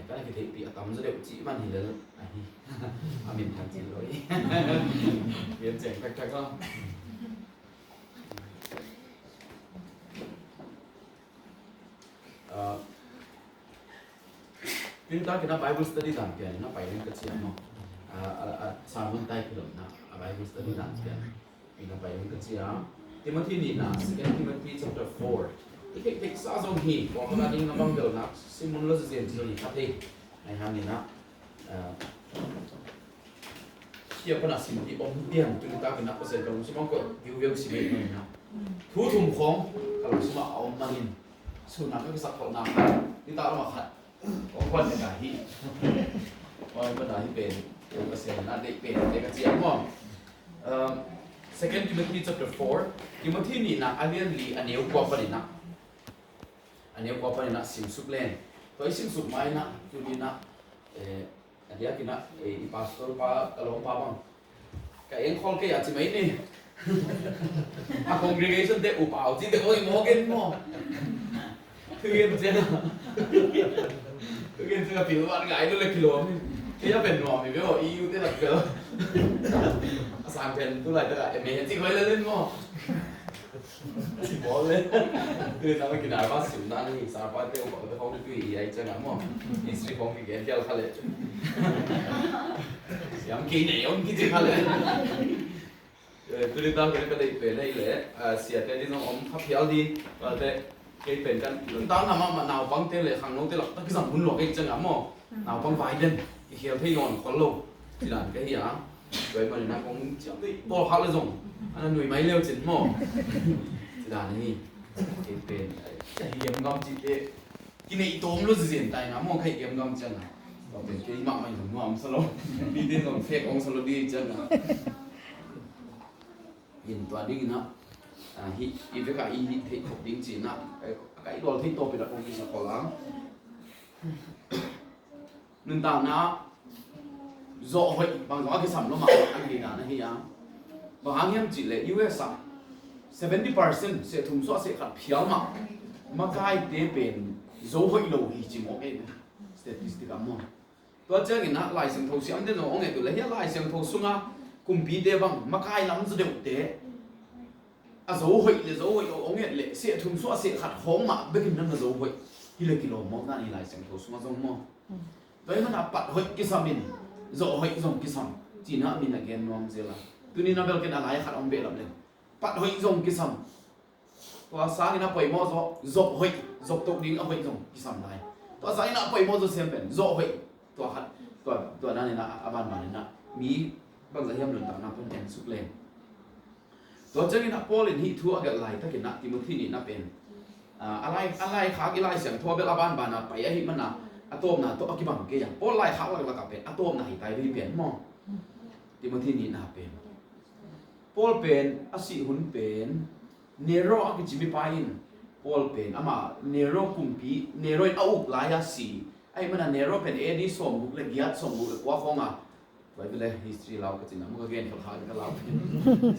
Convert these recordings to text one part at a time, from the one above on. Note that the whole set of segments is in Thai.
cái này thì bị tắm rất đều chỉ ban thì lớn mình thằng chị lỗi biến chèn cách cách không chúng ta kita Bible study dan kian, na Bible kecil no, sarung tay film na Bible study dan kian, kita Bible kecil. Timothy ni na, second Timothy chapter 4. Ik sa zong hi, kung mga ding nabang daw na, simon lo sa siya ni kati, ay hangin na. Siya pa na simon ibang diyan, kita kina pa sa kung simon ko, diuyaw si May na. Tutum kong, kalau suma aom mangin, sunat ko sa ko na, di tayo makat. Có quần để cả hi, coi có đại bền, có sẽ là đại bền để cái gì không? Second Timothy chapter 4, Timothy ni na alien li aneu qua pa na, aneu qua pa na sim sup len, tôi sim sup mai na, tu ni na, dia kina pastor pa kalong pa bang, cái anh khol cái gì mấy ni, a congregation de upau chỉ de oi mo gen mo, thứ yên thế nào? Cái cái kiểu bạn gái nó lên kilo cái nó bền nọ mình biết rồi yêu thế là cỡ sang bền tôi lại mình chỉ quay lên mò chỉ bỏ lên từ sau cái nào bác xỉu na đi sao bác tiêu bảo tôi không được tùy ấy cho lắm mò history không bị ghét theo khai lệ dám kỹ này ông kỹ gì khai lệ tôi đi tao cái đây về đây lẽ xỉa cái đi nó ông khắp héo đi và thế cái bênกันตอนนั้นมันหนาวบังเตเลยข้างโน้นเตลตั้งกี่สัมพุนหลอกไอ้จังอ่ะมั้งหนาวบังไฟเด่นที่เขียวที่นอนคนลงที่นั่นก็เหี้ยโดยมันนะคงจะไม่บอกเขาเลยส่งอันนั้นหน่วยไม้เลี้ยวจิ๋นมั้งที่นั่นนี่cái bênจะเยี่ยมกำจิตเอ๊ะกินไอ้ตัวมันรู้สึกเสียใจนะมั้งใครเยี่ยมกำจังอ่ะเราเป็นcáiมักมันถึงมั่งสโลดีเด่นของเฟกองสโลดีจังอ่ะยินตัวดิ้งนะhi với cả hi thì thuộc định chỉ là cái đồ thích tôi bị đặt công ty nó có lắm nên ta nó rõ vậy bằng rõ cái sắm nó mà anh thì là hi á và hàng em chỉ là US 70% sẽ thùng xóa sẽ khát phiếu mà cái tế bền dấu hội lầu thì chỉ một cái statistic mà tôi chơi cái nó lại xem thầu xem đến rồi ông này tôi lấy lại xem thầu xuống á cùng bí đề bằng mà cái lắm rồi đều tế dấu hội là dấu hội ông ấy lệ sẽ thùng xóa sẽ khát hóng mà bên kia nó dấu hội thì là kilo mong ta đi lại xem thầu xuống giống mong vậy mà đã bắt hội cái sao mình dấu hội giống cái sao chỉ nó mình là cái nom gì là tôi nên nó bên cái nào lại khát ông bể lắm lên bắt hội giống cái sao tôi sáng nó quay mò gió dấu hội dấu tục đi ông hội giống cái sao này tôi sáng nó quay mò gió xem bên dấu hội tôi hát tôiนั่นนะอาบานมาเนี่ยนะมีบางสายยามหนุนตามน้ำเป็นแอนสุกเลนตัวเจ้านี่นะพอลลินฮิทัวกับไหลถ้าเกิดนะติโมธีนี่นะเป็นอะไรขากี่ไล่เสียงทัวเบลอาบานบานะไปไอ้หิมันนะอะโตมนะตัวกี่บังเกียร์พอลไล่ขาแล้วก็เป็นอะโตมนะหิตายที่เป็นมองติโมธีนี่นะเป็นพอลเป็นอาศิหุนเป็นเนโรอากิจิมิปายินพอลเป็นอามาเนโรกุมปีเนโรเอาอุกลายาสีไอ้มันน่ะเนโรเป็นเอดีส่งบุกเล็กยัดส่งบุกเล็กว่าฟองอ่ะไว้ไปเลย history เราก็จริงนะมันก็เกณฑ์เขาก็เรา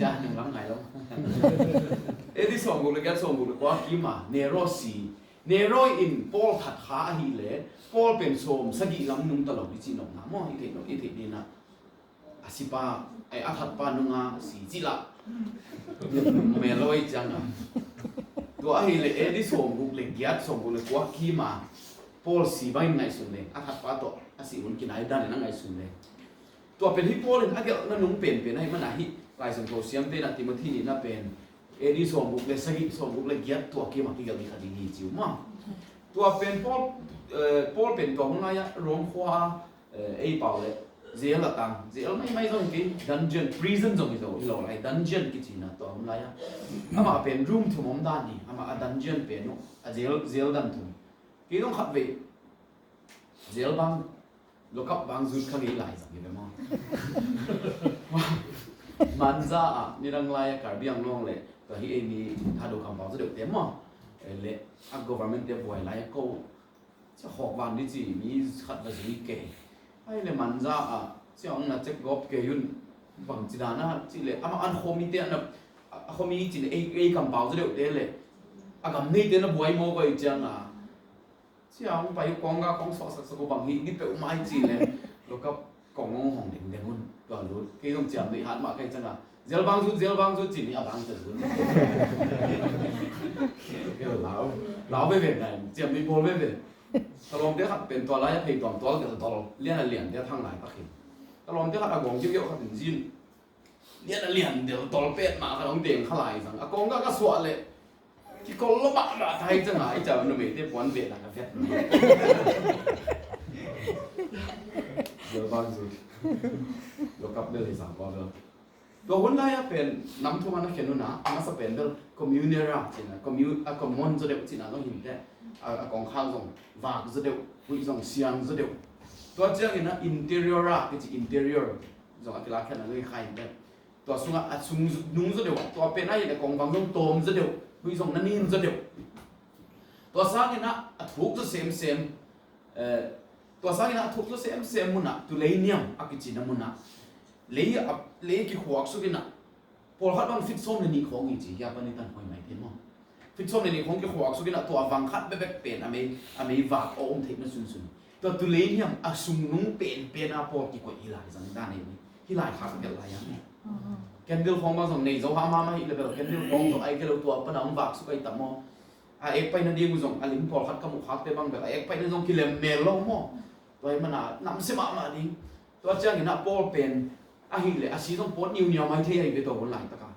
จ้าหนึ่งล้ำไงแล้วเอดีส่งบุกเล็กยัดส่งบุกเล็กว่ากี่มาเนโรสีเนโรอินพอลถัดขาฮีเล่พอลเป็นโสมสกิล้ำนุ่งตลอดดิจินงนะมั่งอีเทนอีเทนนี่นะอาศิปาไอ้อาถัดปานุ่งอ่ะสีจิละเมลอยจังอ่ะตัวฮีเล่เอดีส่งบุกเล็กยัดส่งบุกเล็กว่ากี่มาพอลสีใบไงสุดเลยอาถัดปาตัวอาศิวันกินไอ้ด้านนั่งไงสุดเลยตัวเป็นฮิปโปเลยถ้าเกิดนั่นนุ่งเป็นให้มันอะไรลายสังโฆเสียมเตนะติโมธีนี่น่าเป็นเอดีส่งบุกเลยสกิส่งบุกเลยเกียรตัวกี่มาที่เกิดมีคดีนี้จิ๋วมั้งตัวเป็นพอลเป็นตัวของนายรวมขวาไอ้เป่าเลยเจลละตังเจลไม่ส่งกี่ดันเจียนพรีซันส่งกี่ตัวที่เราไอ้ดันเจียนกี่จีน่ะตัวของนายอามาเป็นรูมทุ่มด้านนี้อามาดันเจียนเป็นเนาะเจลดันทุ่มกี่ต้องขับไปเจลบางลูกกับบางจุดข้างนี้หลายสังเกตไหมมั้งมันจะนี่รังไล่การเบี้ยงลงเลยแต่ที่เอ็มีถ้าดูคำบอกจะเดือดเต็มมั้งเลย government เต็มบ่อยไล่ก็จะหอกวันที่จีมีขัดมาจีเก๋ไอ้เลยมันจะเจ้าหน้าจะกบเกยุนบางจีดานะจีเลยอันโคมีเต้นนะโคมีจีเอคำบอกจะเดือดเลยกำนี้เต้นนะบ่อยโม่ก็อีจัง เชี่ยงไปกองก็กองสอสักสักบางทีนี่เปไม้จีเลยแล้วก็กองงงของเด็กเด็กหุ่นก็รู้ที่ต้องเจียมด้วยหัดมาใครจังอ่ะเจลบางจุดจีนี่อ่ะบางจุดก็เราไม่เป็นไงเจียมมีโพลไม่เป็นตลอดเดี๋ยวขัดเป็นตัวไรเพลงตัวเดี๋ยวตลอดเลี้ยนเลี้ยนเดี๋ยวทางไหนก็เห็นตลอดเดี๋ยวขัดอากงเยอะๆขัดถึงจีนเลี้ยนเลี้ยนเดี๋ยวตลอดเป็ดมาขัดต้องเด้งขลายสั่งอากงก็สวดเลยที่คนละบ้าไทยจังหายจะมันไม่ได้ปวนเบ็ดนะครับเดี๋ยวบางจุดเรากลับเดินที่สามก็เดินตัวคนไล่เป็นน้ำท่วมนักเขียนนู่นนะมันจะเป็นเรื่องคอมมิวนิตี้จีน่ะคอมมอนจะเดี๋ยวจีน่ะต้องเห็นแต่กองข้าวส่งวากจะเดี๋ยววิ่งส่งเสียงจะเดี๋ยวตัวเจ้าเห็นนะอินเทอร์เนียร์ก็จะอินเทอร์เนียร์ส่งอัตราแค่นั้นเลยใครเนี่ยตัวสุ่งนุ่งจะเดี๋ยวตัวเป็นอะไรแต่กองฟังส่งโตมจะเดี๋ยววิ่งส่งนั่นนี่จะเดี๋ยวตัวสร้างเห็นนะทุกจะเซมตัวสร้างเห็นนะทุกจะเซมมุนนะตัวเลยเนี่ยอากิจินะมุนนะเลยกี่ขวากสุกินนะพอเขาต้องฟิตซ้อมในนี้ของอีจียาปนิตันหอยไหมเห็นมั้งฟิตซ้อมในนี้ของกี่ขวากสุกินนะตัววังคัดเป๊ะเป็นอเมย์วากโอมเทปนั่นสุนตัวเลยเนี่ยอาสุงนุ่งเป็นอาพอกี่กว่าอีหลายสังด้านนี้อีหลายขาดเป็นอะไรอย่างนี้แกนเดิลของบางส่วนในเจ้าหามาอีเลยแบบแกนเดิลของตัวไอ้เกลือตัวปนำวากสุกัยตั้มมั้งเอกไปนั่นดีมุส่งอลิมพอคัดกมุขัดเตบังแบบเอกไปนั่นส่งกิเลมเมลล์มั้งตัวมันน่ะนำเสมาดิตัวเจ้าเห็นนะพอเป็นหิเลยอาชีพต้องปวดนิ้วไม่เที่ยงไปตัวคนหลายตะการ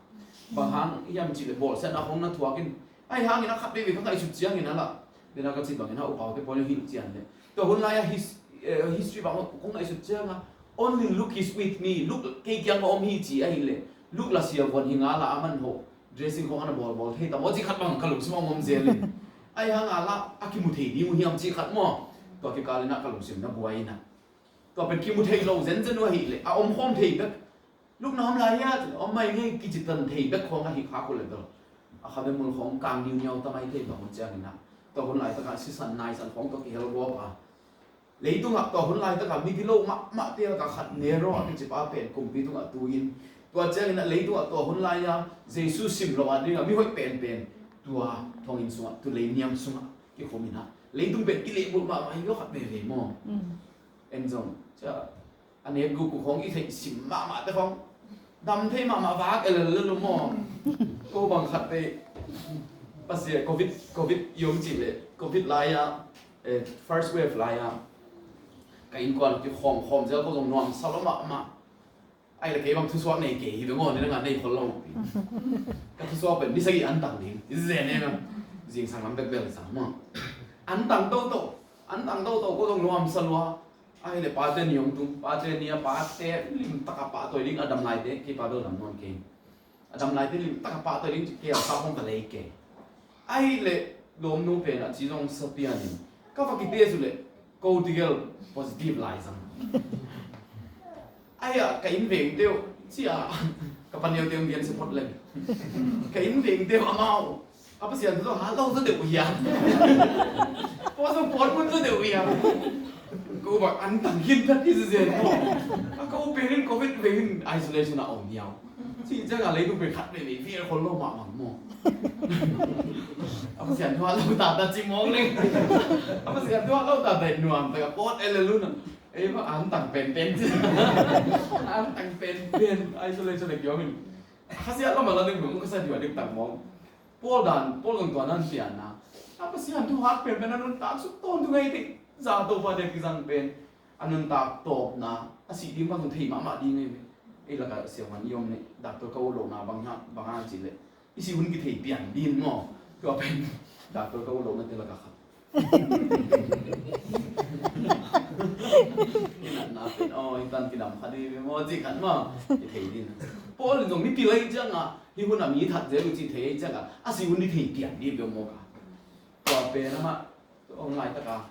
บางครั้งยามจีเลยบอกเส้นอาหงนั่นทัวกินไอ้หางนี่นะขับไปข้างในสุดเจียงนี่นั่นแหละเดี๋ยวนักจิตบางนี่นะอุปาไปปนหินเจียงเลยตัวคนหลายhistory บางว่าคงในสุดเจียงอ่ะ only look is with me look เกี่ยงกับอมหิจีไอ้เลย look ละเสียวันหิงาละอามันโห dressing ของอันบอลเฮ้ยแต่ว่าจีขัดบางขลุ่มสมองมอมเจเลยไอ้หางละอากิมุเทดีมุหิมจีขัดมั่วตัวที่การเล่นนักขลุ่มสิมนักบวยนะตัวเป็นกิมุเทโลเซนเซนว่าหิเลยอมห้องเทแบบลูกน้องลายญาติอมไม่ให้กิจตันเทแบบของหิขาคนเลยตัวเขาเป็นมือของกลางนิ้วเงาทำไมเทแบบมันเจ้านี่นะตัวคนหลายตะการสิสันนายสันของตัวกี่เฮลวอปะเลยตัวหักตัวคนหลายตะการมีที่โลกมะเตี้ยกับขัดเนรอที่จะป้าเป็นกลุ่มพี่ตัวตัวอินตัวเจ้านี่นะเลยตัวคนหลายอะเจสุสิมโลอันนี้ก็ไม่ค่อยเป็นตัวทองอินสุงตัวเลยเนียมสุงกี่คนนี่นะเลยตัวเป็นกิเลสบุญมาไม่ก็ขัดเบรมอเอ็นจงจะอันนี้กูของอีกสิมมาแต่ของดำเท่มาวากเอลเลลุมอกูบังคับไปปัสเซียโควิดยงจีเลยโควิดไล่อะfirst wave ไล่อะก็อินกวนที่ของเจ้าก็ต้องนอนสลบมาไอ้ละเก็บบางทุกส่วนในเก็บอยู่งอนในงานในคนเราก็ทุกส่วนเป็นมิสกีอันต่างดิ้งอิเซนเนี่ยนะจริงสังคมเด็กเด็กสังมาอันต่างโตก็ต้องนอนสลบไอ้เลยปาเตนิยงตุปาเตนิยปาเตลิมตะกปาตัวลิงอดัมไลเดที่ปาโดนำนอนเก่งอดัมไลเดลิมตะกปาตัวลิงเกี่ยวกับห้องทะเลเก่งไอ้เลยลมนูเป็นอ่ะจีจงสเปียนิก็ฟังกิเตสุเลยกูที่เกล positive ไลซังไอ้อะก็อินเวงเดียวที่อ่ะกับปัญญาเดียวเรียนสปอร์ตเลยก็อินเวงเดียวอามาapa sih yang tu hal tu tu dek uyang, pas support pun tu dek uyang. Kau buat antang kita di sini. Kau pengen covid pengen isolation nak omniau. Si jangan lagi tu berkat ni, niคนโลภมากมั้ง Apa sih yang tu hal tu tak ada cimong ni. Apa sih yang tu hal tu tak ada nuam, tak ada pot elelu nak. Apa antang pen antang pen isolation lagi orang ni. Kasih aku malah ni belum kasih dia dia tak mau. Paul kan tuan nan pian na. Apa sih yang tu hal pen anun tak suton tu ngai ti. Zato pada kisang pen anun tak top na. Asyik dia macam tu mama di ngai. Lah kat siapa ni om ni doktor kau lo na bang cile. Isi hun kita pian di mo. Tu apa pen doktor kau lo nanti lah kat. Ini nak pen intan kinam kadi mo jikan mo. Kita ini. Paul dong ni pilih jangan. Hi hun ami thật dễ chỉ thế chắc à, asi hun đi thì tiền đi biểu mô cả, qua bên mà, ông lại tất cả,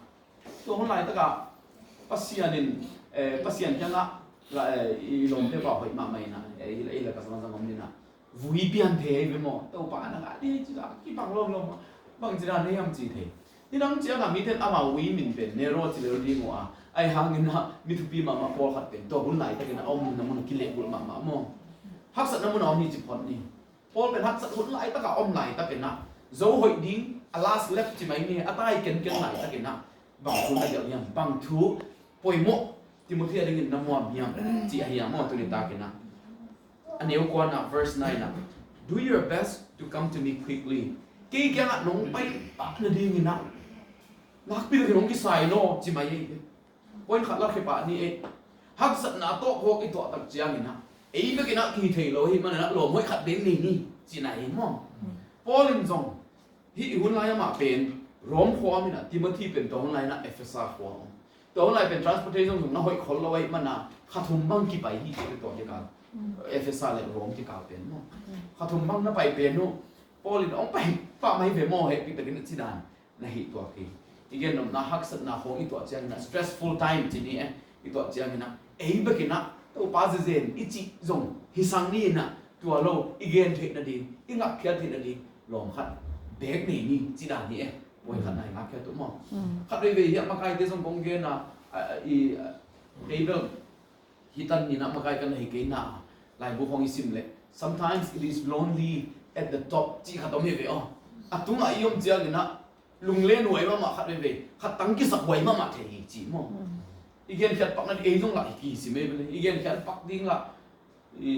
pasien chẳng à, là lòng thế bảo vậy mà mày nè, là cái gì mà nè, vui biên thế biểu mô, tàu bán là đi chỉ là cái bằng lom, bằng chỉ là này em chỉ thế, thì đằng chỉ là mi thế à mà vui mình bên, nè rồi chỉ là đi mô à, ai hàng như na, mi thu pi mà Paul khát bên, tàu hun lại tất cả ông nó muốn kinh lệ bul mà mô, hắc sát nó muốn ông đi chụp phật đi. Paulเป็นฮักสัตว์หุ่นไหลตะกะอมไหลตะเป็นนะโจหอยดิ้ง last left จิไหมเนี่ยอาตายเกินไหลตะเป็นนะ บางคนอาจจะยังบางทุป่วยหมกทิโมธีได้ยินน้ำมันยังจีเฮียมอตัวนี้ตากินนะอันนี้ก็นะ verse 9 นะ do your best to come to me quickly กี่แกงน้องไปปะนาดีนี่นะนักปีนน้องกี่สายโน่จิมายี่วันขัดลักเขปะนี่เองฮักสัตนาโต๊ะพวกไอตัวตักเจียงนี่นะไอ้เมื่อกี้นะกี่เทโลหิมันนะหลวมไม่ขัดเด่นนี่จีไหนมั่งพอลินจงฮิหุ่นไล่มาเป็นร้อมความนี่นะทิโมธีเป็นตัวหุ่นไล่นะเอฟเอสอาร์ความตัวหุ่นไล่เป็น transportation ของน้อยคนละไว้มันนะขัดทุ่มบังกี่ไปฮิเป็นตัวเดียวกันเอฟเอสอาร์เลยร้อมที่กาวเป็นมั่งขัดทุ่มบังนั่นไปเป็นนู่นพอลินเอาไปป้าไม่เป็นมั่งเฮ้ยเป็นกันที่ด่านนะฮิตัวกี่อีกอย่างนึงนะฮักสัตนาของอีตัวเจียงนะ stressful time จีนี่อีตัวเจียงนะเอ้ยเมื่อกี้นะตัวป้าเจนอีจีจงฮิสังนี่นะตัวโลอีเกนเทนดีอีงักเขียนเทนดีลองขัดเด็กนี่จีด่านนี่วันขัดไหนงักเขียนตัวมั่งขัดไปเวียมาใครที่ส่งกงเกนนะอีเดวิลฮิตันนี่นะมาใครกันให้เกนนะลายบุคคลอิสิมเลย sometimes it is lonely at the top จีขัดตัวไม่เวียอ่ะตุ้งไอ้ยมเจียงนี่นะลุงเล่นหวยมาขัดไปเวียขัดตั้งกี่สักหวยมาเทจีมั่งอีกอย่างแค่ปักนั่นเองต้องหลักกี่สิไม่เป็นอีกอย่างแค่ปักดิ้งละ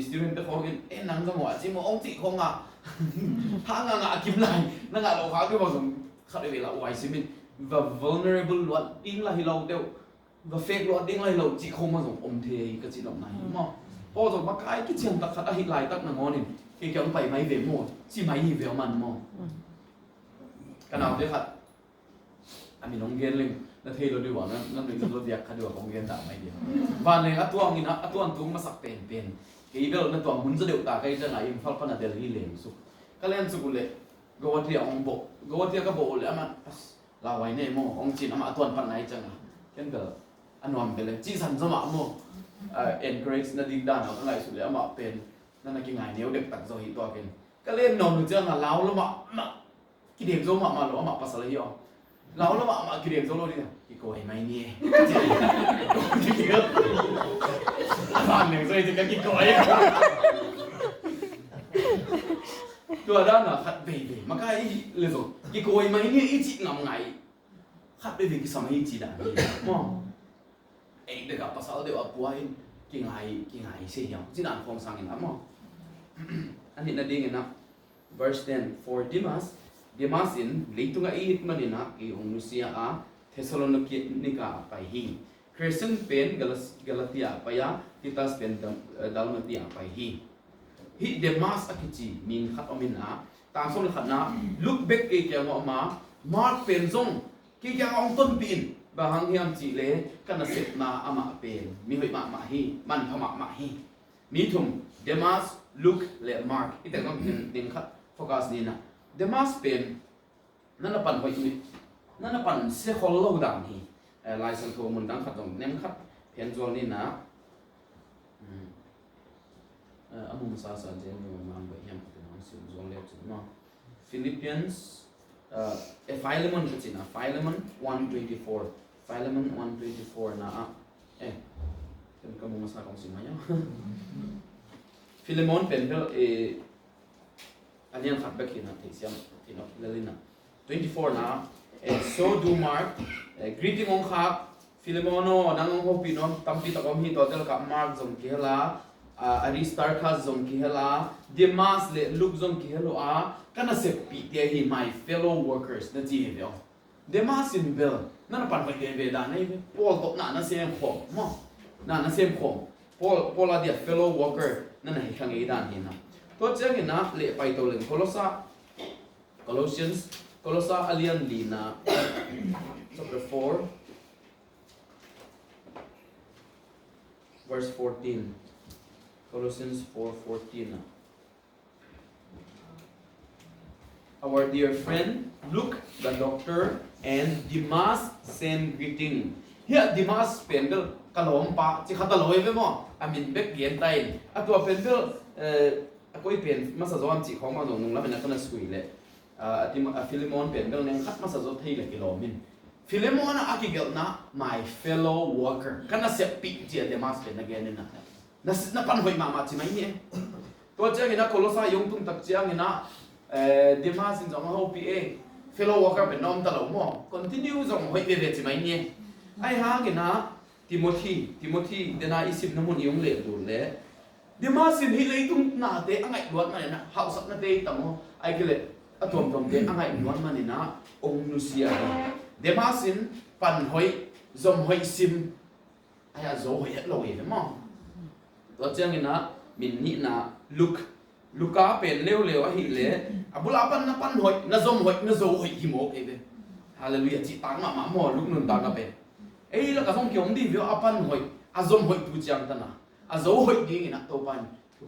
สตูเดนต์เขาเอ็นนังจังหวะจิมองจิคงอ่ะถ้างานกิมไหนนั่งเราเขาก็บอกสมขัดไปละไว้สิมัน the vulnerable ล้วนดิ้งละให้เราเดียว the fake ล้วนดิ้งละให้เราจิคงมาสมอมเทก็จิตรงไหนมั่งพอสมมาใกล้ก็เชียงตักขัดให้ลายตักนางอนี่เกี่ยวกับไปไม่เวมหมดจิไม่เวมันมั่งกันเอาด้วยขัดอันนี้น้องเกนเลยนั่นเทเราดีกว่านั่นเลยเราเดียกขัดดีกว่าของเกนต่างไม่เดียววันนี้ตัวนี้นะตัวตุ้งมาสักเป็นกี่เบลนั่นตัวหุ่นจะเดือดตาใครจะไหนยิงฟัลพันธุ์เดลี่เลนสุก็เล่นสุกุเลยกวาดที่องบกกวาดที่ก็บอกเลยมันลาไว้เนี่ยโม่องจีนมาตัวพันไหนจังอ่ะเช่นก็อันวันเป็นเลยจีสันสมัครโม่encourage นั่นดิ้งด้านอะไรสุดเลยมาเป็นนั่นนักกินไงเนี่ยเด็กตัดโซฮิตัวกันก็เล่นนอนดูเจ้าเล้าแล้วมากี่เด็กโซมาหรือมาปัสสาวะ lão nó bảo mà cái điểm solo đi nào cái cô ấy mày nhỉ cái kia bạn đừng rơi thì cái cô ấyตัวด้านน่ะขัดเบย์มาใกล้เลยสิกี่โกยมาเนี่ยอีจีงำไงขัดเบย์กี่สมัยอีจีด่ามั่งเองเด็กกับภาษาเด็กว่าป่วยกี่ไงเสียงจีด่าคงสั่งอย่างนั้นมั่งอันนี้นั่นเองนะ verse 10 for Demas in leitung a it manina ki Lucia a Thessalonica pa hi Crescent pen Galatia pa ya Titus pen Dalmatia pa hi hi Demas akichi min khat omin a ta som khat na look back ke kya ma Mark pen zong ki kya ong ton pin ba hang hiam chi le kana set na ama pen mi hoi ma hi man phama ma hi mi thum Demas Luke le Mark ite kom din khat focus ni na Demas penนั่นปั่นไปอีกนั่นปั่นเสียคนโลกดังนี่ลายสังคมมันดังขัดตรงนี้ครับเพียงตัวนี้นะมุมซาเจนมันไปยังเป็นอันสิ่งส่วนเล็กจุดเนาะ Philippians Philemon ก็จีนะ Philemon 1:24 Philemon 1:24นะเป็นกำมุมซาของสิ่งไหนPhilemon เป็นเรื่องอันนี้ขัดไปกี่นาทีเสียงที่นกเล่นนะ24 na so do Mark greeting ong khak Philemono nang ong hopino tampi takom hi total ka Mark zong kihela Aristarchus zong kihela Demas le Luke zong kihelo a kana se pi te hi my fellow workers na ji heo Demas in bel na pan pa de da nei Paul to na sem khom mo na sem khom Paul a dia fellow worker na hi khang ei dan hi na to chang na le pai to len Colossians Alian Lina chapter 4 verse 14 Colossians 4:14 Our dear friend Luke the doctor and Demas send greeting here Demas pendel kalom pa chi khataloi ve mo amin bek yen tai atwa pendel akoi pen masa zon chi khong ma nong la ben kana sui le Philemon pen bel neng khat masa zo thei le kilomin Philemon a akigel na my fellow worker kana se pi ti Demas pen again na pan hoi ma chi mai ni to che na Colossae yong tung tak chiang ina Demas in jong ho pi fellow worker เป็นน้องตลอดมั่ว continue ส่งหอยเวทใช่ไหมเนี่ยไอ้ห่างกันนะทิโมธีเดน่าอิสิบน้ำมันยงเลี้ยดูเลยเดี๋ยวมาสินที่เลยตุ้งหน้าเตะอังไงล้วนมาเนี่ยนะเฮาสักนาเตะตั้งมั่วไอ้ก็เลยอะตัวมเตะอังไงล้วนมาเนี่ยนะองค์นุเซียเดี๋ยวมาสินปั่นหอยจมหอยซิมไอ้โจ้หอยลอยเลยมั่งตัวเจ้าเนี่ยนะมินนี่นะลูกาเป็นเร็วๆหิเลยอะบุลาปันนะปันหอยนะจมหอยนะโจ้หอยหิมอกเองฮาเลลูยาจิตังมาหม้อลูกนุ่นตากระเป็นเอ้ยแล้วก็ส่งเกี่ยวดีวิวอะปันหอยอะจมหอยตูจังตันนะอะโจ้หอยดีนะตัวปัน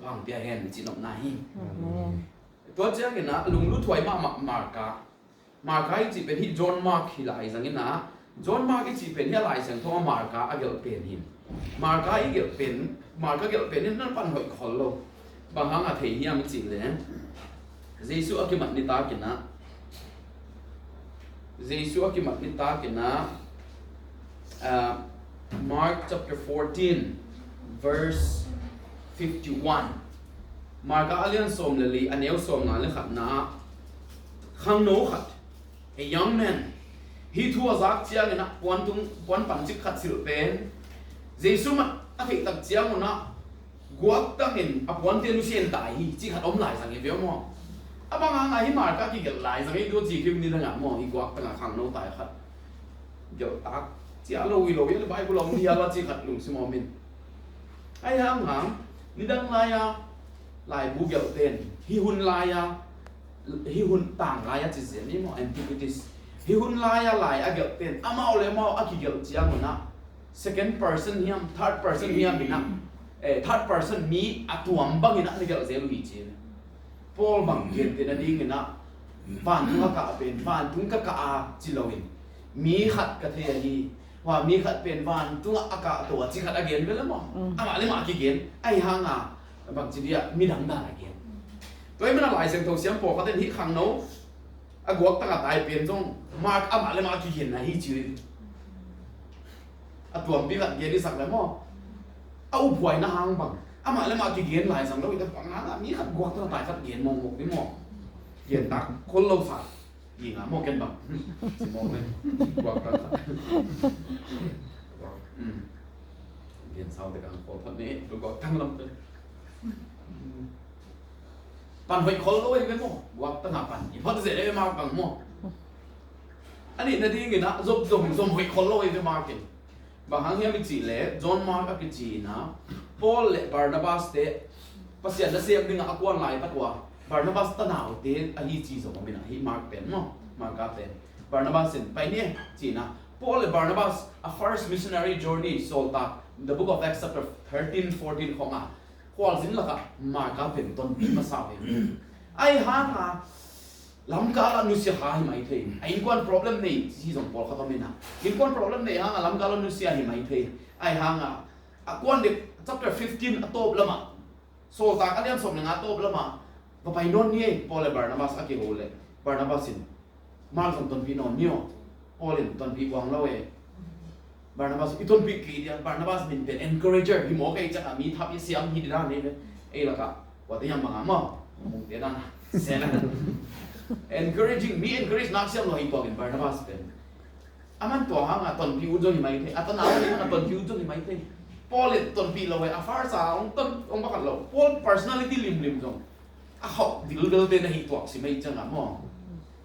พังเปียเห็นจิตนกนาฮีตัวเจ้าเนี่ยนะลุงรู้ถวยมาร์กาจีเป็นที่จอห์นมาร์กฮิลายสังเกตนะจอห์นมาร์กจีเป็นที่หลายสังทว่ามาร์กาเกี่ยวเป็นหินมาร์กาเกี่ยวเป็นนี่นั่นปันหอยคอลโลบางครั้งอาเทียมจีเลยเยซูอากิมัดนิตากินนะเยซูอากิมัดนิตากินนะ Mark chapter 14 verse 51 Mark อาเลียนสมเลยอันเอวสมงานเลยขัดนะข้างโน้ขัด a young man ฮีทัวซักเจียงนะปวนปันจิกขัดสิลเป็นเยซูมันอาทิตย์ตักเจียงมันนะกวกตั้งเห็นอปวนเทียนุเซียนตายจิขัดอมหลายสังเกตเดียวมั้งบางงานที่มาร์กกี่กันหลายสังเกตดูจีคิมนี่ต่างหากมั้งอีกวกต่างหากข้างโน้ตายขัดเดี๋ยวตักเจียโลวิโลวิลไปบุลองเดียร์ละจีขัดลุงสมอมินไอ้ห่างนี่ดังลายบุกเกี่ยวเต้นฮิฮุนลายต่างลายจีเสียนี่มั้ง antiquities ฮิฮุนลายเกี่ยวเต้นอามาเลยมั้งอากี่เกี่ยวเจียงมันนะ second person เฮียม third person เฮียมนะthird person มีอัตวมบังนี่นะนี่เกี่ยวเซลุยจีนพอลบังเกินเต้นนี่กันนะฟันทุ่งกะเป็นฟันทุ่งกะอาจิโลวินมีขัดกะเทียนีว่ามีขัดเป็นฟันทุ่งอากาตัวจิขัดอเกนไปแล้วมั้งอามาเลยมากี่เกนไอ้ห่างบางทีเดียมีดังด่าอเกนตัวนี้มันหลายเสียงโทเสียงปอกเขาเต้นที่ขังโน้อากวกตั้งตายเปลี่ยนจงมาอามาเลยมากี่เกนนะฮิจิริตัวมีขัดเกนที่สักแล้วมั้งเอาป่วยนะห่างบังอามาเลยมากี่เกนหลายสังแล้วแต่ปังนั้นมีขัดกวกตั้งตายขัดเกนมองหมกนี่มองเกนตักคนเราสักยิงมองกันบังสิมองเลยกวกตั้งเรียนเศร้าแต่การขอพันนี้ดูก็ทั้งลำเลยปันหอยคนรู้ยังไงมั้งว่าตั้งหาปันพอจะเสร็จได้มาปังมั้งอันนี้นาทีงี้นะจมหอยคนรู้ยังไงมากินบางครั้งที่มีจีเล่จอห์นมาร์กกับจีนะพอลและบาร์นาบาสเตะภาษาเสียงดึงอากวนไหลปัดว่าบาร์นาบาสตั้งหนาวเตะอันนี้จีสมบูรณ์นะที่มาร์กเป็นมั้งมาร์กเป็นบาร์นาบาสเป็นไปเนี่ยจีนะPaul and Barnabas a first missionary journey sold that the book of Acts chapter 13-14 ของPaul สินละก็มากับเป็นต้นปีมาสาวเองไอ้ห่างลำกาลนุเซียหายไม่ถึงไอ้คน problem นี่ที่ส่ง Paul เขาต้องมีนะไอ้คน problem นี่ห่างลำกาลนุเซียหายไม่ถึงไอ้ห่างคนเด็ก chapter 15ตบละมาโซตาก็เรียนสมหนึ่งตบละมาไปโน่นนี่ Paul and Barnabas อากิโอเลย Barnabas สินมาส่งต้นปีนอนเนี่ยPaulin ton pi wang lawe Barnabas iton pi ki dia Barnabas min pen encourager hi mo kai cha mi thap siam hi da ne e la ka wa te yang manga mo mong te dan sela encouraging me encourage nak siam lo hi pogin Barnabas pen aman to hanga ton pi ujon hi mai the atana ni ton pi ujon hi mai the Paulin ton pi lawe afar sa ong bakal lo Paul personality lim jong a ho dil te na hi to si mai cha mo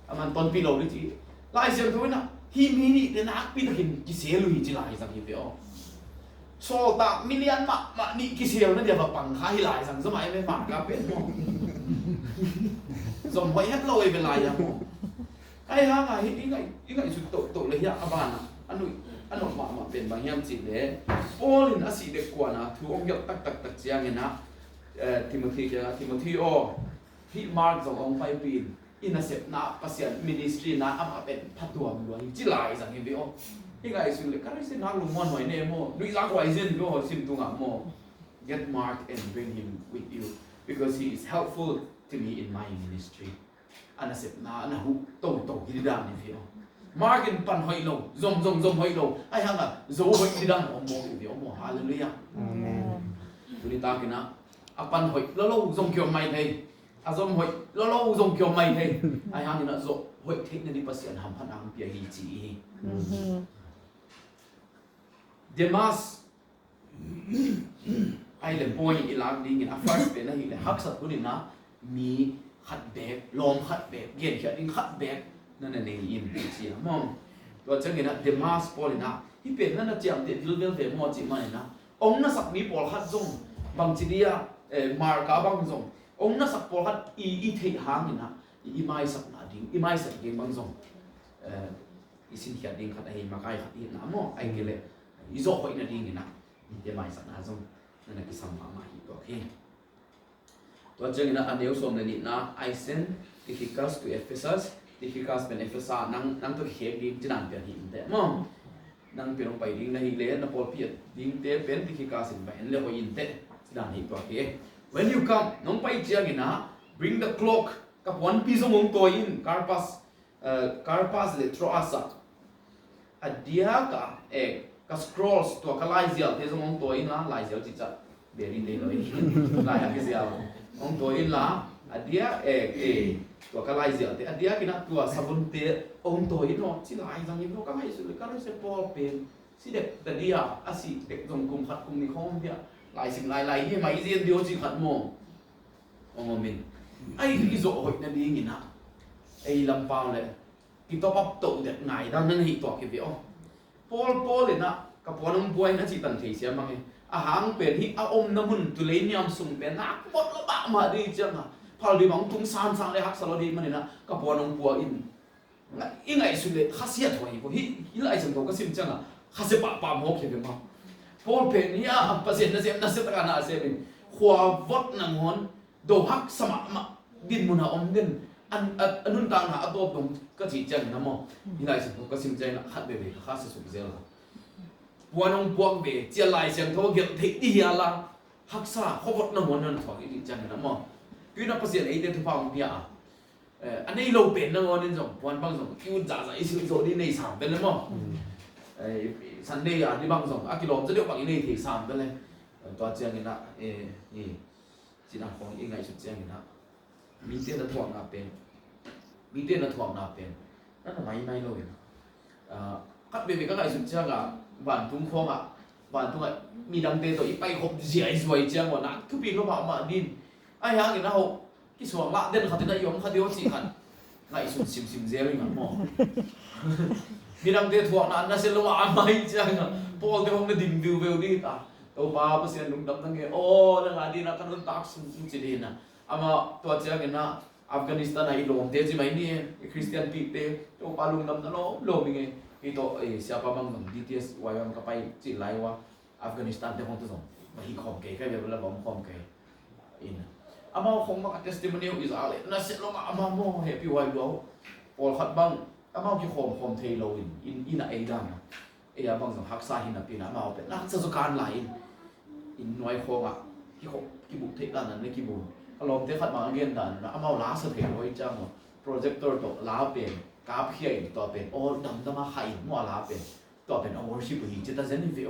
aman ton pi lo ri chi lai siam thôi na hi mi ni te nak pi takin ki sel lui chi lai sang hi pe o so ta million ma ni ki sel na dia ba pang kha hi lai sang samai me ma ka pe mo zom hoi het loi be lai ya mo ai ha nga hi ingai su to le ya abana anu ma pen bang yam chi le polin asi de kwa na thu ong yok tak chiang na Timothy o hi mark zong ong pai pin in a set na pasien ministry na ama pen patuam lo hi chilai sang hi o hi gai su le kare se na lu mon hoi ne mo lui la kwai zen lo sim tu nga mo get Mark and bring him with you because he is helpful to me in my ministry ana set na hu to hi da ni fi o Mark in pan hoi lo zom hoi lo ai hanga zo hoi hi da mo hi o mo hallelujah amen tu ni ta kina apan hoi lo zom kyo mai thei azom hoi lo zong kyo mai thei ai hang ni na zo หอยเทคนิคภาษาอังกฤษอังเปียฮีจีเดมัสไอเลมปอยอีหลังดิ้งอินอัฟฟาร์สเป็นอะไรเลยฮักสัตว์คนนี้นะมีขัดแบกลมขัดแบกเย็นขัดดิ้งขัดแบกนั่นน่ะเนี่ยอินจีนะมองตัวจังเงี้ยนะเดมัสปอลินะที่เป็นนั่นน่ะเจียมเด็ดดิลเวลเวมอจิมันนะองค์น่ะสักมีปอลขัดจงบางทีเดียมาร์กาบางจงองค์น่ะสักปอลขัดอีเทหางนี่นะอีไม่สักนาดิ้งอีไม่สักเก่งบางจงอีสินขัดดิ้งขัดไอ้มาไกขัดอีนะมองไอ้เกลืออีโจ้หอยน่ะดิ้งนี่นะเดไม่สักนาจงนั่นน่ะคือสัมมามาฮิตัวเองตัวจังนะอันเดียวส่วนนี้นะไอเซนติฟิกัสตัวเอฟเฟซัสติฟิกัสเป็นเอฟเฟซัสนั่งตัวเขียนดิ้งจะนั่งเปลี่ยนหินแต่มองนั่งเปลี่ยนลงไปดิ้งนะฮิเลนนะพอเปลี่ยนดิ้งเตะเป็นติฟิกัสเป็นเรียกว่าหินเตะจะนั่งหินตัวเอง when you come น้องไปเจียงนะ bring the clock กับ one piece มงตัวอิน carpas เลย troasa อันเดียกับ scrolls ตัวก็ไล่เสียเทสมงตัวอินละไล่เสียจิตจัดเบรินเลยเลยไล่อะไรเสียมองตัวอินละอันเดียตัวก็ไล่เสียแต่อันเดียกินตัวสมุนเตะองตัวอินเนาะที่ไล่จังยิ่งก็ไม่สุดเลยก็เลยเสียพอเป็นสิเด็กแต่เดียอาศิเด็กตรงกลุ่มขัดกลุ่มนี้เขาเพี้ยไล่สิ่งไล่ที่ไม่เรียนเดียวจีขัดมองมินไอ้ที่โซ่หอยนั่นเองนะไอ้ลำปางเลยกินตัวปั๊บโตเด็กไงด้านนั้นหิตัวกี่เดียวพอเลยนะกับพอน้องป่วยนะจีตันเทียมั้งอาหารเป็นที่อาอมน้ำมันตุเลนิยมสุ่มเป็นนักบดละบะมาดีจังอ่ะพอดีบางทุ่งซานสังเลยฮักสลดีมันเนี่ยนะกับพอน้องป่วยอิงไงสุดเลยข้าเสียถอยพอที่อิไลสังตัวก็ซิมจังอ่ะข้าเสียปะปามหกเขียนมาพอเป็นเนี่ยเปอร์เซ็นต์นะเสียนะเสียตะการนะเสียเป็นขวาวดนังหอนโดฮักสมัครมาดินมุนหาอมดินอันนู้นต่างหากตัวตรงก็จีจังนะมออิไลสังตัวก็ซิมจังนะขัดเบบีข้าเสียสุดเสียละวันน้องพวงเบเจ้าลายเสียงทว่าเกี่ยวกับที่ยาละฮักษาเขาบอกน้ำมันนั่นถอดอีกจังนะมั้งคือนับเปอร์เซ็นต์ไอ้เด็กที่ฟังพี่อ่ะอันนี้เราเป็นน้ำมันนี่ส่งวันบางส่งคิวจ่าจ่าไอ้สิ่งส่งที่ในสามเป็นเลยมั้งซันเดย์อ่ะที่บางส่งอากิโลจะเรียกบางอีนี่ที่สามเป็นเลยตัวเจ้านี่นะนี่จีน่าของยังไงสุดเจ้านี่นะมีเตี้ยนัทวงนาเป็นมีเตี้ยนัทวงนาเป็นนั่นทำไมไม่รู้เนี่ยคัดเบบีก็ไงสุดเจ้าอ่ะบ้านทุ่งคงอ่ะบ้านทุ่งอ่ะมีดังเตยตัวอีไปคบเสียสวยเจ้าหมดนะคือปีเขาบอกมาดินไอ้ยังกินนะเขาที่สวงละเดินเขาที่นายงเขาเดียวสิกันไงสุดซิมเซลล์อย่างมั้งมีดังเตยถ่วงนั้นนะเซลล์ว่าไม่เจ้าอ่ะพอเดี๋ยวเขาดินวิวดีตาตัวป้าเปอร์เซ็นต์ลุงดำตั้งเงี้ยโอ้นั่งดีนะกันรุ่นตักสุดจีดีนะอามาตัวเจ้ากินนะอัฟกานิสถานไอ้ลงเตจิไม่นี่คริสเตียนปีเตตัวป้าลุงดำนั่นโลมีไงitu siapa bang DTS wayang kapai cilai wa Afghanistan te hong tu song mahi khom ke kai bela bom khom ke in ama khom ma testimonial is ale na se lo ma ama mo happy wai lo pol khat bang ama ki khom thei lo in a dan e ya bang hak sa hin na pin ama pe na sa kan lai in noi khom a ki khom ki bu thei dan na ki bu alom te khat ma again dan na ama la sa thei loi chang projector to la peกาเพียนตัวเป็นโอ้ดำดำมาไข่มัวลาเป็นตัวเป็นเอาวอร์ชิปหิจิตาเซนิฟิโอ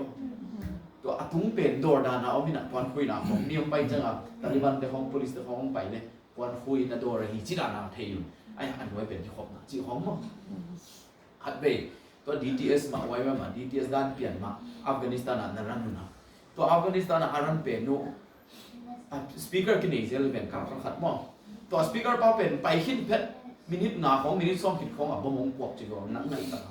ตัวอาทุ่งเป็นโดดานะเอามินะวันคุยนะผมเนี่ยไปจังอ่ะตาลิบันเดี๋ยวของ police เดี๋ยวของไปเลยวันคุยนะโดดหิจิตานะเทียนไอ้อันไว้เป็นที่ขอบนะจีของมั้งขัดเบยตัว DTS มาไว้มา DTS ด้านเปลี่ยนมาอัฟกานิสถานนั่นรันนะตัวอัฟกานิสถานอารันเป็นโนสปีกเกอร์กินเอเซลเป็นการขัดมั้งตัวสปีกเกอร์เป้าเป็นไปขึ้นเพชรมินิทงาของมินิซ่อมผิดของอ่ะบ่มงปวกจีก็นั่งไงต่าง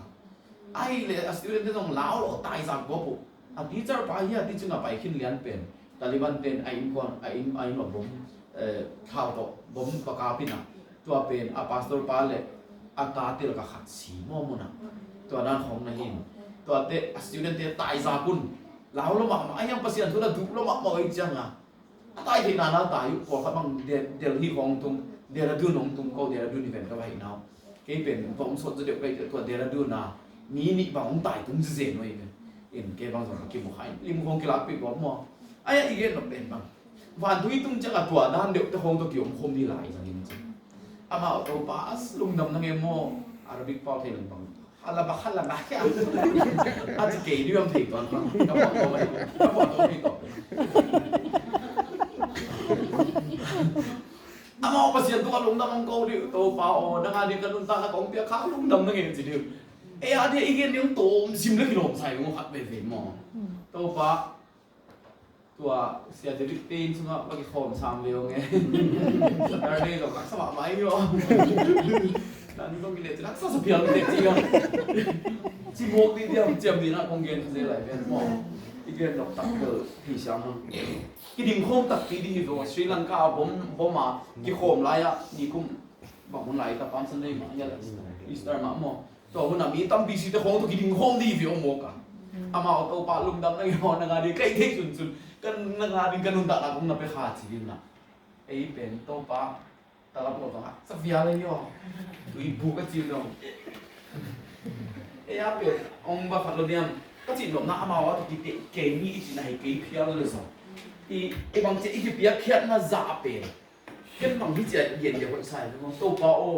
ไอ้เลยสตูเดนต์ต้องล้าวหรอตายสักบ่ปุ๊อ่ะที่จะไปอ่ะที่จะไปขึ้นเรียนเป็นตาลิบันเป็นไอ้อินคนไอ้หนุ่มบ่มข้าวโตบ่มปากกาปินะตัวเป็นอาปาสโตรปาเลอากาเตลกับขัดสีม่วงนะตัวนั้นของนายหินตัวเตสตูเดนต์ตายสักคุณล้าวแล้วมาไอ้ยังเปอร์เซ็นต์ทุนถูกแล้วมาอีกจังอ่ะตายที่นานตายอยู่พอเขาบังเดลที่ของตรงเดลดูน้องตุ้มเขาเดลดูนี่เป็นก็ไปน้องเกี่ยเป็นผมสดจะเดี๋ยวไปตัวเดลดูนะมีนี่บางตายตุ้มเสียหน่อยเอ็นเกี่ยบางส่วนเกี่ยบุคคลริมคงกีฬาปีกว่ามั่วไอ้อีกเงี้ยเป็นบางวันทุยตุ้มจะตัวด้านเดียวจะคงตัวเกี่ยวคมดีหลายอย่างนี้จริงอามาตัวป้าลุงดำนั่งเงี้ยมั่วอาราบิกเป้าเทลงบางฮัลโหลบักฮัลโหลบักอาจจะเกี่ยด้วยมั้งตอนนั้นก็บอกตัวไม่ต่ออามา mau pasien tu kan lungdam ang kau di to pao na nga di kan unta na kong pia ka lungdam na ngin si di ade igen yung tom sim la kilom sai mo khat be mo to pa tua sia de tin sunga bagi khom sam leo nge dar ne zo lak sama mai yo dan ko gile lak sa piang de ti yo chi mo di diam chiam ni na kong gen se lai ben mo igen lok tak ke pi xiang ki ding khom tak ti di zo Sri Lanka bom ma ki khom la ya ni kum ba mun lai ta pam san nei ma ya Easter ma mo to mun na mi tam bi si te khom to ki ding khom di vi mo ka ama to pa lum dam na yo na ga di kai thei sun sun kan na ga di kan unta na kum na pe kha chi na ei pen to pa ta la mo to ha sa via le yo tu bu ka chi do ei a pe ong ba phat lo diamก็จีนหลงนะมาว่าที่เกมีอีกในเกย์เพียเลยสิอีบางทีอีกเพียเขียนน่าจะเป็นเขียนบางที่จะเย็นเดี๋ยวคนใส่แล้วมันโตป้าโอ้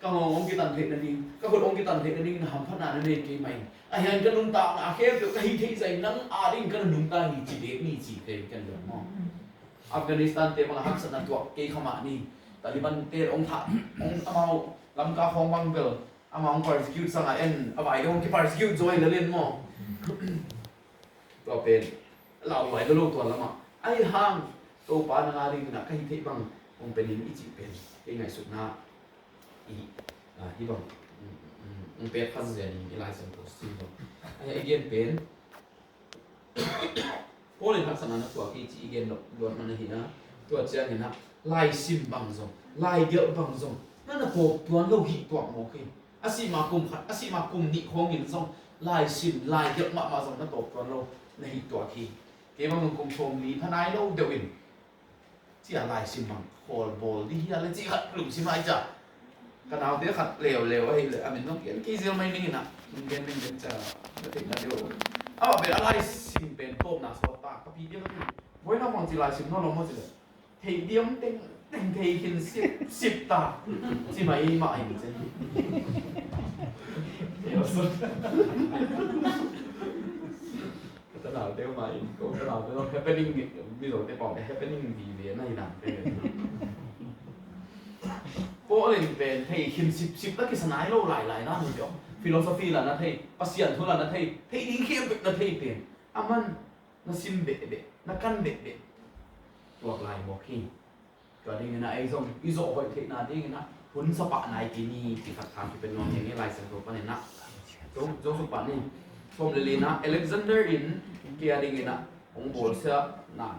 ก็องค์กิตันเทนั่นเองก็คนองค์กิตันเทนั่นเองนะทำพัฒนานั่นเองเกย์ใหม่ไอ้ยังกันนุ่งตาอาเข้เดี๋ยวก็ให้ที่ใส่นั่งอาดิ้งกันนุ่งตาหีจีเด็กนี่จีเกย์กันเดี๋ยวมั้งอัฟกานิสถานเตะมาหักสนันตัวเกย์ขมานี่ตาลิบันเตะองค์ท่าองค์อามาลำกาฟองบังเบลอามาองค์ persecute สังเอ็นอาไปองค์ที่ persecute จอยเล่นมั้งก็เป็นเราไหวก็ลูกตัวแล้วมั้งไอ้ห้างตัวปานงาลิงนะใครที่บังคงเป็นนิมิตเป็นยังไงสุดนะอีที่บังมันเป็นพันเสียนี่ลายเส้นโพสต์บังไอ้เกนเป็นพวกเรื่องลักษณะนั้นตัวที่จีเกนล้วนมันเห็นนะตัวเจ้าเห็นนะลายซิมบังซงลายเยอะบังซงนั่นน่ะตัวเราหิตัวโมกี้อาศิมากุมขัดอาศิมากุมนิคงหินซงลายซิมลายเยอะมากมาสมนั่นตัวเราในตัวคีเกมมันคงชมลีพนายเราเดวินที่อะไรซิมมันโคลบอลที่อะไรที่ขัดกลุ่มซิมไอจ้ะกันเอาเดี๋ยวขัดเร็วไอ้เลยอันนี้ต้องเขียนกี่เซลไม่นี่นะมันเป็นจะไม่ถึงนะเดี๋ยวเอาเป็นอะไรซิมเป็นโต้มนาสวตากับพี่เดียวกันไว้น้ำมันจีลายซิมน้องลงมาสิเลยเทียเดียมเต็งเทียกินสิบตาที่ไม่มาอีกจ้ะเดี๋ยวสุดตลาดเดียวมาอีกก็ตลาดเดียว happening มีส่วนที่บอก happening ดีเวียนในหนังเป็นพวกอะไรเป็นที่คิมสิบแล้วกิสนายโลหลายๆนะมึงเดี๋ยวฟิโลโซฟีละนะที่ปัศยานทุละนะที่ดิ้งเข้มเป็นนะที่เป็นอามันน่าซิมเบะน่ากันเบะตัวลายบอกที่ตัวนี้นะไอ้ส่งอิโซไปที่นาดิ้งนะหุ่นสปะนายกินีที่ขัดทางที่เป็นนอนอย่างนี้ลายเส้นตัวปนนะจงสปะนี่ชมเลยนะอเล็กซานเดอร์อินเกียร์ดิ้งนะองค์บอลเสีย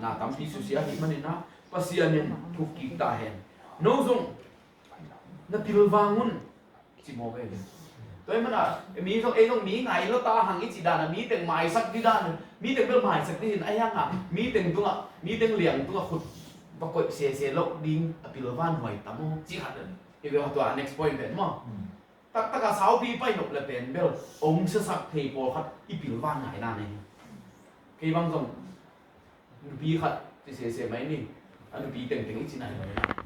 น่าทำพิสูจน์เสียหิมันนี่นะปัศยานินทุกกิตาเห็นโน้ตงนั่นพิลวังุนจิโมเกลตัวมันอ่ะมีต้องมีไงแล้วตาหังอิจิดานะมีแต่หมายสักที่ด้านมีแต่เรื่องหมายสักที่ไอ้ยังอ่ะมีแต่ตัวมีแต่เหลี่ยมตัวขุดปรากฏเสียโลกดิ้งพิลวันหอยตั้มจิขัดเลยอีเวลตัว next point เป็นมั้งตักสาวปีไปหนกเลยเป็นเบลองค์สักเทโปขัดอีพิลวันไหนนั่นเองกี่บางส่งปีขัดเสียไหมนี่อันปีเต็งอีจิไหน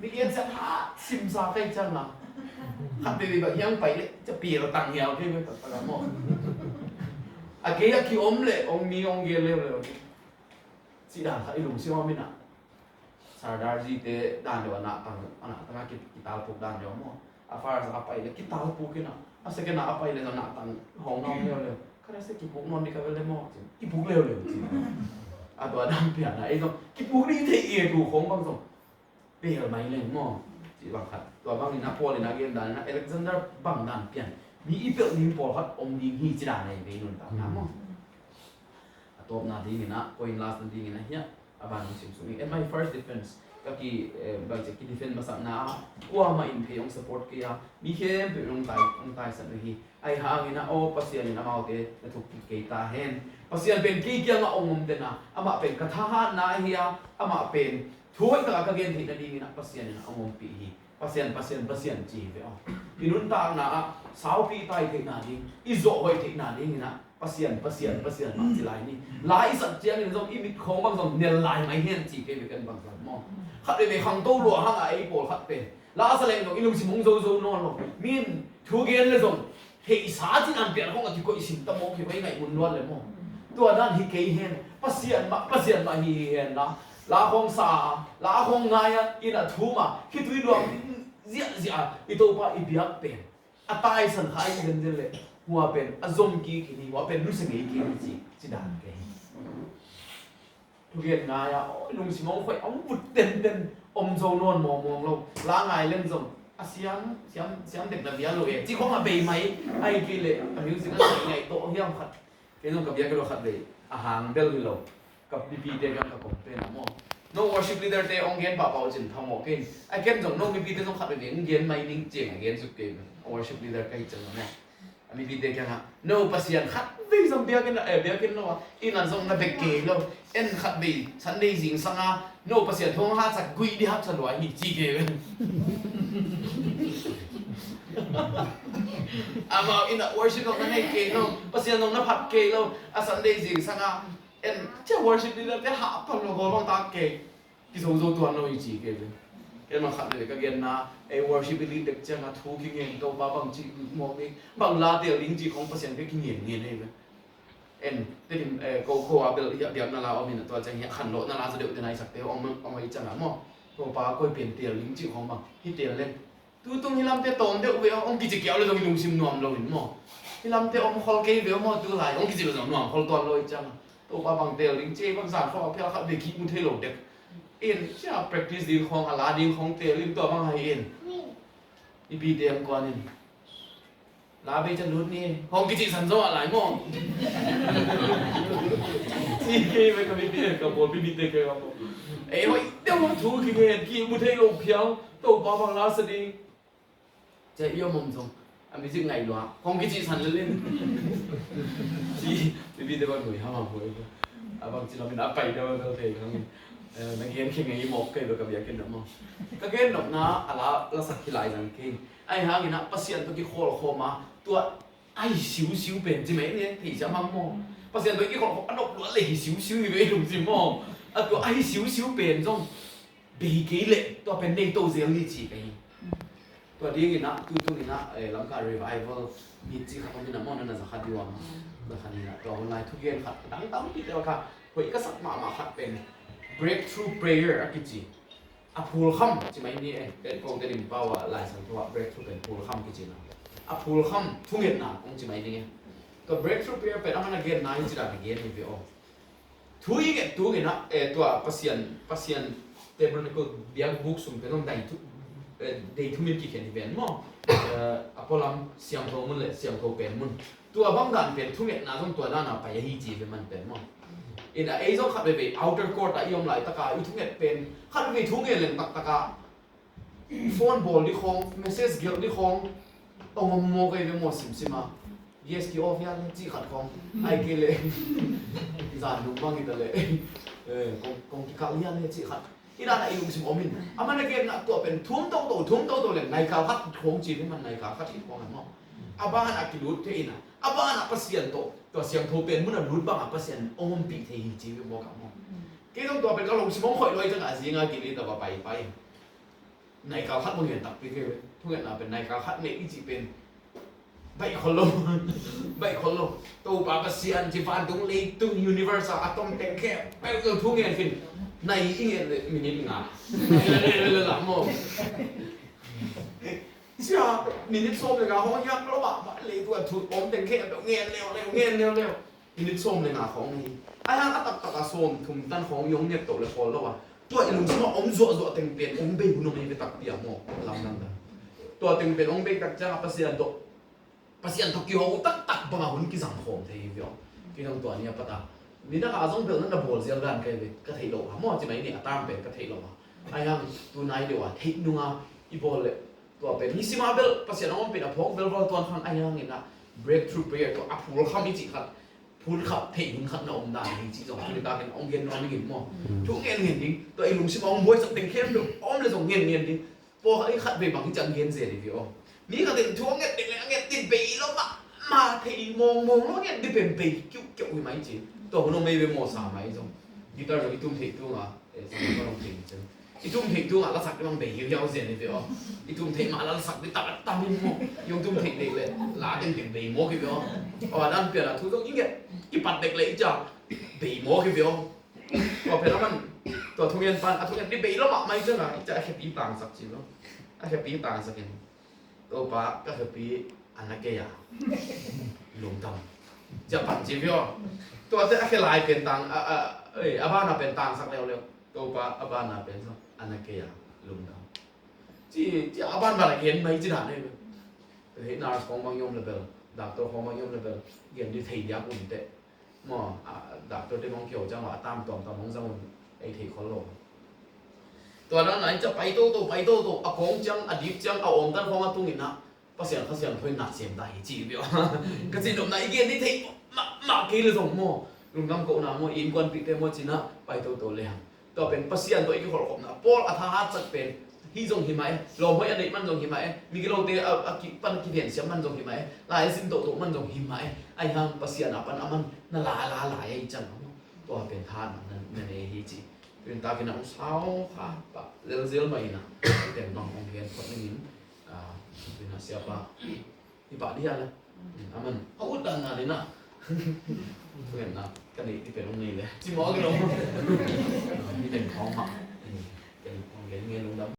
นี่เอ็นจะหาซิมซาใกล้จังนะขัดไปแบบยังไปเลยจะปีเราตั้งเหี่ยวที่ไม่ตัดตะมออาเกียคิอมเลยองมีองเกลเลยสิดาขัดอีหลุมซิว่าไม่น่ะซาดาร์จีเตด่านเดียวน่ะตั้งกิตาลูกด่านเดียวมั้งอาฟาร์สอาไปเลยกิตาลูกกินน่ะอาเสกันน่ะอาไปเลยน่ะตั้งห้องนอนเลยก็ได้สักกี่ปุกนอนดีกันเลยมั้งกี่ปุกเร็วจริงอาตัวดำเปลี่ยนนะไอ้ตรงกี่ปุกนี่เทียดูของบางส่งเปลี่ยนไหมเลยมั้งจีบางขัดตัวบางนี่นะพอเลยนะเกมด่านนะอเล็กซานเดอร์บางด่านเปลี่ยนมีอีเปิลนิมพอขัดองดีฮีจีด่านในเวนุนตามน้ำมั้งตัวนาดีนี่นะพอยน์ลาสต์ดีนี่นะเฮียอาบานมุสิมสุมี and my first defense ก็กี่บางจากกี่ defense มาสักนะกว่ามาอินเพย์อง support กี่อะมีแค่เป็นองตายสักทีไอ้ห่างนี่นะโอ้ปัสยานี่นะมาโอเคแล้วถูกเกยตาเห็นปัสยาเป็นกี่เกี่ยงอ่ะองค์เดนะอามาเป็นกระทะนาเฮียอามาเป็นช่วยตะการเกณฑ์ที่นั่นดีนะปัสยานี่นะองค์ปีฮีปัสยาจีเวอพินุนตางนะสาวปีตายที่นั่นดีอิโซไว้ที่นั่นดีนะปัสยามาจีไลนี่ลายสัจเจียนี่ต้องอิมิตของบางส่วนเนี่ยลายไม่เห็นจีเกยกันบางส่วนมองขัดไปขังโตหลวงห่างไอ้โปขัดเป็นลาสเลงตรงอิลุสิมงโซนอนลงมินทูเกนเลยส่งเฮียสาจินันเปลี่ยนห้องที่ก็อิสิมตะมองเฮียไว้ไงมุนล้วนเลยมองตัวนั้นเฮียเกยเห็นปัสยามาเฮียนะลาคงสาลาคงไงอ่ะอินะทูมาคิดดูดวง zia ito pa ibiak pen atay san khai gan dele hua pen azom ki kini hua pen lu sengi ki chi dan ke tu gen na ya lung si mong khoi ong but den om zo non mong lo la ngai len zom siam dek na bia lo e chi khong a be mai ai ki le a music a ngai to hiam khat ke no ka bia ke lo khat le a hang bel lo ka pp de ka ko pe na mo no worship leader te ong gen pa pa jin thamo ken ai ken jong no mi pi te jong khat le ng gen mai ning cheng gen su ke worship leader kai chang na ami pi de ka ha no pasian khat vi zom bia ken lo in an zong na bek ke lo en khat bi sunday jing sanga no pasian thong ha chak gui di hap chalwa hi chi ke ama in a worship no na ke no pasian no na phat ke lo a sunday jing sanga en cha worship leader te ha pa lo go long ta ke ki zo zo tuan lo chi ke le ke ma khat le ka gen na e worship leader cha nga thu ki ngen to ba bang chi mo ni bang la de ling chi khong pasian ke ki ngen ngen le en te dim ko a bel ya biam na la o min to cha hi khan lo na la za de te nai sak te ong ai cha na mo ko pa ko pien te ling chi khong ba hi te le tu tung hi lam te tom de we ong ki chi kyao le dong lung sim nuam lo ni mo hi lam te om khol ke ve mo tu lai ong ki chi lo nuam khol ton lo cha to ba bang te ling che bang san kho phya khat ve ki mu the lo de en cha practice din khong ala din khong te lim to bang hai en i bi te am ko ni lá bây chân lút ni không cái chị sẵn rõ lại mò chị kia với cái bị cái bộ bị cái cái bộ ấy hỏi đâu mà thú cái nghề kia một thấy lục phiếu tổ bao bằng lá sợi đi chạy yêu mồm xong anh biết ngày đó không cái chị sẵn lên chị bị cái bọn người ham học rồi bằng chị làm mình đã bày đâu đâu thể không mình hiện khi ngày một cái rồi cái việc cái đó mà cái nó là sạch lại rằng cái ai hàng cái nó patient tôi cái khô màตัวไอ้สิวเป็นใช่ไหมเนี่ยที่จะมั่งมองภาษาตัวนี้คนเขาอันดับล้วนเลยสิวอยู่ไอ้หนุ่มสิมองตัวไอ้สิวเป็นจงบีกี่เละตัวเป็นในตัวเสียงนี่จีกันตัวนี้กินนะตัวนี้นะหลังการ revival มีจีขับมันนะมองนั่นน่ะสักดีว่าแล้วคันนี้นะตัวคนไลน์ทุกเย็นขัดตั้งที่เดียวค่ะเฮ้ยก็สักมาขัดเป็น breakthrough prayer อะกิจีอะพูลคัมใช่ไหมนี่เป็นกองจะดิ่มเป้าว่าลายสังตัว breakthrough เป็นพูลคัมกิจีนะอะพูลคัมทุ่งเงินนะองค์จิ๋มไอ้เนี่ยตัว breakthrough prayer เป็นอะไรเกินนายจิตาเกินนี่พี่อ๋อทุ่งเงินนะตัวpasien เต็มเลยก็เบียร์บุ๊กสุ่มเป็นต้องได้ทุ่งเงินกี่เขียนที่เป็นมั้งอะพอลำเสียงโทมันเลยเสียงโทเป็นมันตัวบางด่านเป็นทุ่งเงินนะต้องตัวด้านน่ะไปยังฮีจีเป็นมันเป็นมั้งอินไอ้ต้องขับไป outer court อะยอมไหลตะกาทุ่งเงินเป็นขับไปทุ่งเงินเลยตะกาโฟนบอลที่คง message เกี่ยวที่คงต้องมาโมกันเป็นหมดสิมา yes ที่ออฟเนี่ยจีขัดของไอ้เกลเลยจานนุ่มบ้างอีกแต่เลยกงที่เขาเรียนเลยจีขัดที่ด้านไอ้ลุงสิมอมินอามันไอ้เกลน่ะตัวเป็นทุ่มโตเลยในข่าวขัดของจีนที่มันในข่าวขัดอีกของมันมั้งอาบ้านอากิรุตเท่น่ะอาบ้านอาปัสยันโตตัวเสียงโทเป็นมันรุดบ้างอาปัสยันอมปีเทีจีเป็นบอกกับมั้งเกลต้องตัวเป็นกระลุงสิมอมข่อยลอยจังอาจีงากิริแต่ว่าไปในข่าวขัดมึงเห็นตักไปเกลทุกอย่างเป็นในข่าวขัดเนี่ยอีจีเป็นใบคนลตัวปาปัสยันจีฟันตรงเล็กตรงยูนิเวอร์สอะตอมเต็งแค่ไปเกิดทุกอย่างขึ้นในอีเงี้ยเลยมินิงาเลยหลังมั้งใช่มินิส้มเลยนะห้องยักษ์แล้วแบบเลยตัวถูกอมเต็งแค่แบบเงี้ยเร็วมินิส้มเลยนะของนี้ไอ้ห่างตักส้มถุงตันของยงเนี่ยโตเลยพอแล้วว่ะตัวไอ้ลุงสมองอมจั่วเต็งเป็นอมเบย์หุ่นมันไปตักเดียวมั้งลำนั้นตัวเต็งเป็นอมเบย์ตักจ้าปัสยันโตpasien Tokyo tak bangun ki sang khom thei vio ki thong to ni pata ni da ka jong bel na bol zel gan kai ka thei lo ha mo chi mai ni atam pe ka thei lo ai hang tu nai de wa thei nunga I bol le to pe ni sima bel pasien om pe na phok bel bol ton khang ai hang ni na breakthrough prayer to apul kham ni chi khat phun khat thei hun khat na om da ni chi jong ki da ken ong gen no ni mo thu ngen ngen ding to ai lung sima ong boy sak teng khem do om le jong ngen ding po ai khat be bang chang gen je ni vioนี่ก็ติดช่วงเงี้ยติดเลยเงี้ยติดปีแล้วมาทีมองแล้วเงี้ยดิเป็นปีเกี่ยวไหมจีตัวคนไม่เป็นหมอสามไหมจงดีตอนเราอีตุ้มเทตุ้งอ่ะสมัยก็ลงเพลงจงอีตุ้มเทตุ้งอ่ะแล้วสักที่มันเบย์ยาวเสียนี่เดียวอีตุ้มเทมาแล้วสักที่ตัดมินโมยงตุ้มเทเด็กเลยลาเด็กเบย์โมกี่เดียวอ๋อนั่นเปลี่ยนละทุกต้องยิ่งเงี้ยอีปัดเด็กเลยจ้ะเบย์โมกี่เดียวพอเพลงมันตัวทุเรียนปันทุเรียนดิเบย์แล้วมาไม่ใช่ไหมจะแค่ปีต่างสักจีเนาะ แค่ปีต่างสักนิดตัวป้าก็คือปีอันนั้นแกอย่าลงทำจะปั่นจีบย่อตัวแต่แค่ลายเป็นต่างอาบ้านาเป็นต่างสักเร็วตัวป้าอาบ้านาเป็นสักอันนั้นแกอย่าลงทำที่อาบ้านมาเห็นไหมจีน่าเนี่ยเห็นนาร์สของบางยมเลเวลดักตัวของบางยมเลเวลเห็นที่ไทยยาอุ่นเตะหม้อดักตัวที่มองเขียวจังหวะตามตอมองจังหวะไอ้ที่เขาลงตัวนั้นไหนจะไปโต้อากงจังอดีตจังเอาองค์ตั้งของมาตุ้งอินนะภาษาเขาเสียงถอยหนักเสียงได้จีบอยู่ก็จีนมไหนเกียนที่ไทยมากี่เลยส่งหม้อลุงน้ำโกน้ำหม้ออินกวนปีเตมจีน่ะไปโต้เลยฮะตัวเป็นภาษาตัวอีกคนละนะปอลอัฐาจัดเป็นที่จงหิมะลมไม่อันนี้มันจงหิมะมีกิโลเตอปันกิเดียนเสียมันจงหิมะลายสินโตมันจงหิมะไอ้ฮังภาษาหน้าปันอามันน่าลาไอ้จังตัวเป็นท่านนั่นเองฮิจิเป็นตากินน้ำเช้าค่ะปะเซลมาอินะแต่บางองค์เรียนคนนี้เป็นอาเซียปะที่ปะdia lah aman aku udah nari naเพื่อนนะกันนี่ที่เป็นองค์นี้เลยจิมอกันลงนี่เป็นของหัก